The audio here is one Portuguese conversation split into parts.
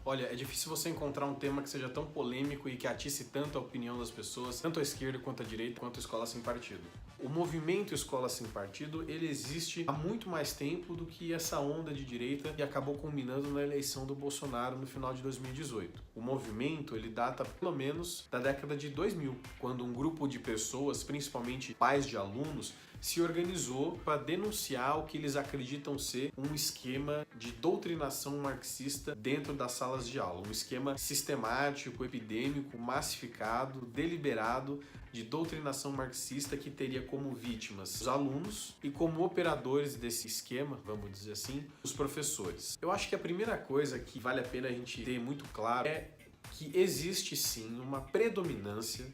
Olha, é difícil você encontrar um tema que seja tão polêmico e que atice tanto a opinião das pessoas, tanto a esquerda quanto a direita, quanto a escola sem partido. O movimento Escola Sem Partido, ele existe há muito mais tempo do que essa onda de direita que acabou culminando na eleição do Bolsonaro no final de 2018. O movimento, ele data pelo menos da década de 2000, quando um grupo de pessoas, principalmente pais de alunos, se organizou para denunciar o que eles acreditam ser um esquema de doutrinação marxista dentro das salas de aula. Um esquema sistemático, epidêmico, massificado, deliberado de doutrinação marxista que teria como vítimas os alunos e como operadores desse esquema, vamos dizer assim, os professores. Eu acho que a primeira coisa que vale a pena a gente ter muito claro é que existe sim uma predominância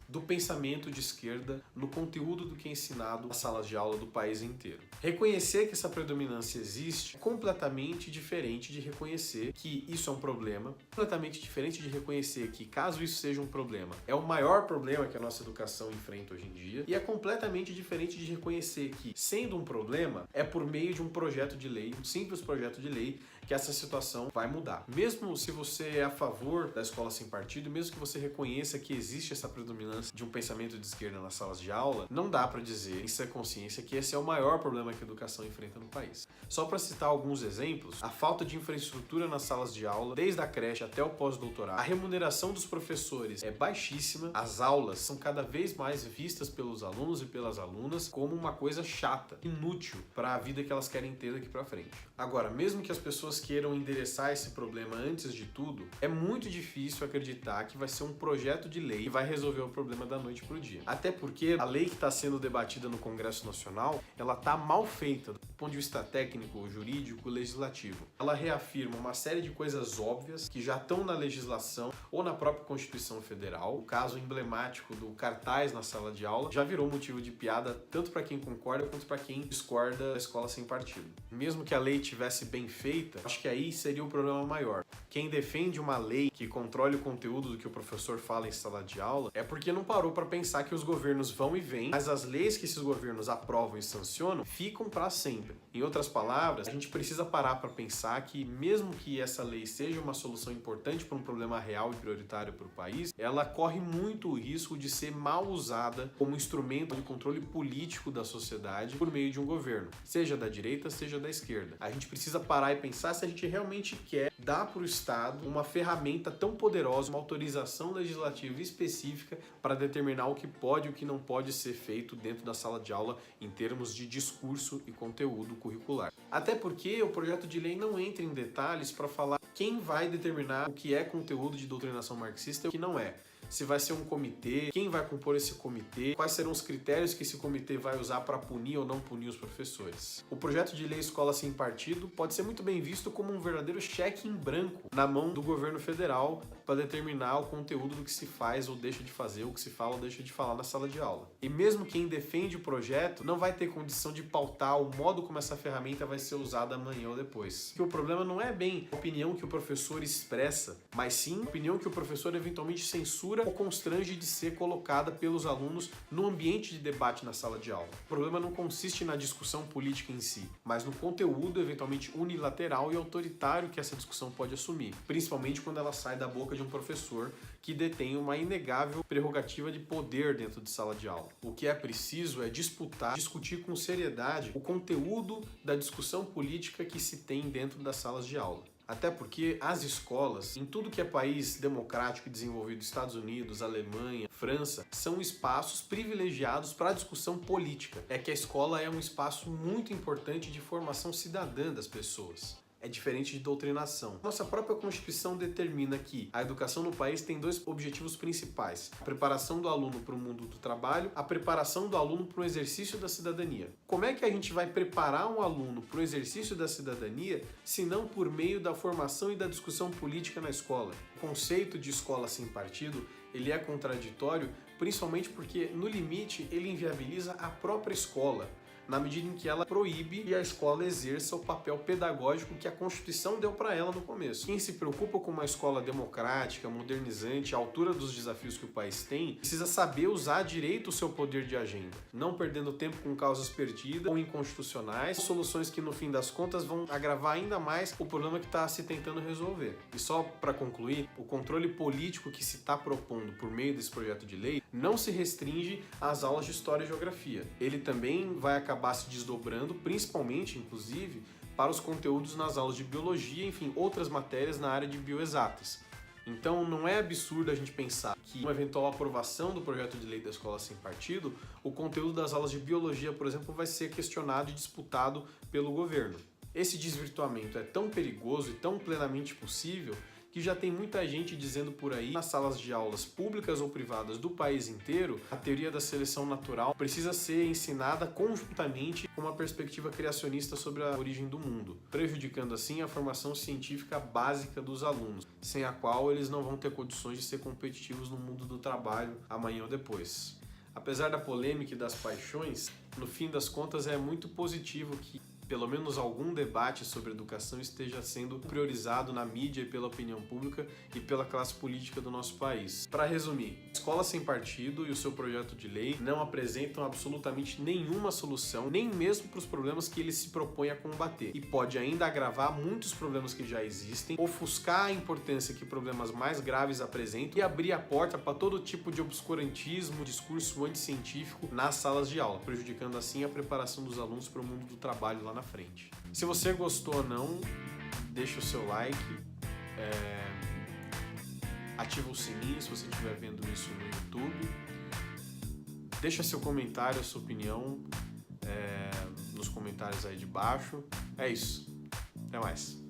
do pensamento de esquerda no conteúdo do que é ensinado nas salas de aula do país inteiro. Reconhecer que essa predominância existe é completamente diferente de reconhecer que isso é um problema, completamente diferente de reconhecer que, caso isso seja um problema, é o maior problema que a nossa educação enfrenta hoje em dia, e é completamente diferente de reconhecer que, sendo um problema, é por meio de um projeto de lei, um simples projeto de lei, que essa situação vai mudar. Mesmo se você é a favor da escola sem partido, mesmo que você reconheça que existe essa predominância de um pensamento de esquerda nas salas de aula, não dá para dizer em sã consciência que esse é o maior problema que a educação enfrenta no país. Só para citar alguns exemplos, a falta de infraestrutura nas salas de aula, desde a creche até o pós-doutorado, a remuneração dos professores é baixíssima, as aulas são cada vez mais vistas pelos alunos e pelas alunas como uma coisa chata, inútil para a vida que elas querem ter daqui para frente. Agora, mesmo que as pessoas queiram endereçar esse problema antes de tudo, é muito difícil acreditar que vai ser um projeto de lei que vai resolver o problema da noite pro dia. Até porque a lei que está sendo debatida no Congresso Nacional, ela tá mal feita do ponto de vista técnico, jurídico, legislativo. Ela reafirma uma série de coisas óbvias que já estão na legislação ou na própria Constituição Federal. O caso emblemático do cartaz na sala de aula já virou motivo de piada tanto para quem concorda quanto para quem discorda da escola sem partido. Mesmo que a lei tivesse bem feita, acho que aí seria o problema maior. Quem defende uma lei que controle o conteúdo do que o professor fala em sala de aula é porque não parou para pensar que os governos vão e vêm, mas as leis que esses governos aprovam e sancionam ficam para sempre. Em outras palavras, a gente precisa parar para pensar que mesmo que essa lei seja uma solução importante para um problema real e prioritário para o país, ela corre muito o risco de ser mal usada como instrumento de controle político da sociedade por meio de um governo, seja da direita, seja da esquerda. A gente precisa parar e pensar se a gente realmente quer dar para o Estado uma ferramenta tão poderosa, uma autorização legislativa específica para determinar o que pode e o que não pode ser feito dentro da sala de aula em termos de discurso e conteúdo curricular. Até porque o projeto de lei não entra em detalhes para falar quem vai determinar o que é conteúdo de doutrinação marxista e o que não é. Se vai ser um comitê, quem vai compor esse comitê, quais serão os critérios que esse comitê vai usar para punir ou não punir os professores. O projeto de lei Escola Sem Partido pode ser muito bem visto como um verdadeiro cheque em branco na mão do governo federal para determinar o conteúdo do que se faz ou deixa de fazer, o que se fala ou deixa de falar na sala de aula. E mesmo quem defende o projeto não vai ter condição de pautar o modo como essa ferramenta vai ser usada amanhã ou depois. Porque o problema não é bem a opinião que o professor expressa, mas sim a opinião que o professor eventualmente censura ou constrange de ser colocada pelos alunos no ambiente de debate na sala de aula. O problema não consiste na discussão política em si, mas no conteúdo eventualmente unilateral e autoritário que essa discussão pode assumir, principalmente quando ela sai da boca de um professor que detém uma inegável prerrogativa de poder dentro de sala de aula. O que é preciso é discutir com seriedade o conteúdo da discussão política que se tem dentro das salas de aula. Até porque as escolas, em tudo que é país democrático e desenvolvido, Estados Unidos, Alemanha, França, são espaços privilegiados para a discussão política. É que a escola é um espaço muito importante de formação cidadã das pessoas. É diferente de doutrinação. Nossa própria Constituição determina que a educação no país tem dois objetivos principais: a preparação do aluno para o mundo do trabalho, a preparação do aluno para o exercício da cidadania. Como é que a gente vai preparar um aluno para o exercício da cidadania, se não por meio da formação e da discussão política na escola? O conceito de escola sem partido, ele é contraditório, principalmente porque, no limite, ele inviabiliza a própria escola. na medida em que ela proíbe que a escola exerça o papel pedagógico que a Constituição deu para ela no começo. Quem se preocupa com uma escola democrática, modernizante, à altura dos desafios que o país tem, precisa saber usar direito o seu poder de agenda, não perdendo tempo com causas perdidas ou inconstitucionais, soluções que no fim das contas vão agravar ainda mais o problema que está se tentando resolver. E só para concluir, o controle político que se está propondo por meio desse projeto de lei não se restringe às aulas de História e Geografia. Ele também vai acabar se desdobrando, principalmente, inclusive, para os conteúdos nas aulas de Biologia, enfim, outras matérias na área de bioexatas. Então não é absurdo a gente pensar que uma eventual aprovação do projeto de lei da escola sem partido, o conteúdo das aulas de Biologia, por exemplo, vai ser questionado e disputado pelo governo. Esse desvirtuamento é tão perigoso e tão plenamente possível que já tem muita gente dizendo por aí, nas salas de aulas públicas ou privadas do país inteiro, a teoria da seleção natural precisa ser ensinada conjuntamente com uma perspectiva criacionista sobre a origem do mundo, prejudicando assim a formação científica básica dos alunos, sem a qual eles não vão ter condições de ser competitivos no mundo do trabalho amanhã ou depois. Apesar da polêmica e das paixões, no fim das contas é muito positivo que pelo menos algum debate sobre educação esteja sendo priorizado na mídia e pela opinião pública e pela classe política do nosso país. Para resumir, a Escola Sem Partido e o seu projeto de lei não apresentam absolutamente nenhuma solução, nem mesmo para os problemas que ele se propõe a combater, e pode ainda agravar muitos problemas que já existem, ofuscar a importância que problemas mais graves apresentam e abrir a porta para todo tipo de obscurantismo, discurso anticientífico nas salas de aula, prejudicando assim a preparação dos alunos para o mundo do trabalho lá na frente. Se você gostou ou não, deixa o seu like, ativa o sininho se você estiver vendo isso no YouTube, deixa seu comentário, a sua opinião nos comentários aí de baixo. É isso, até mais.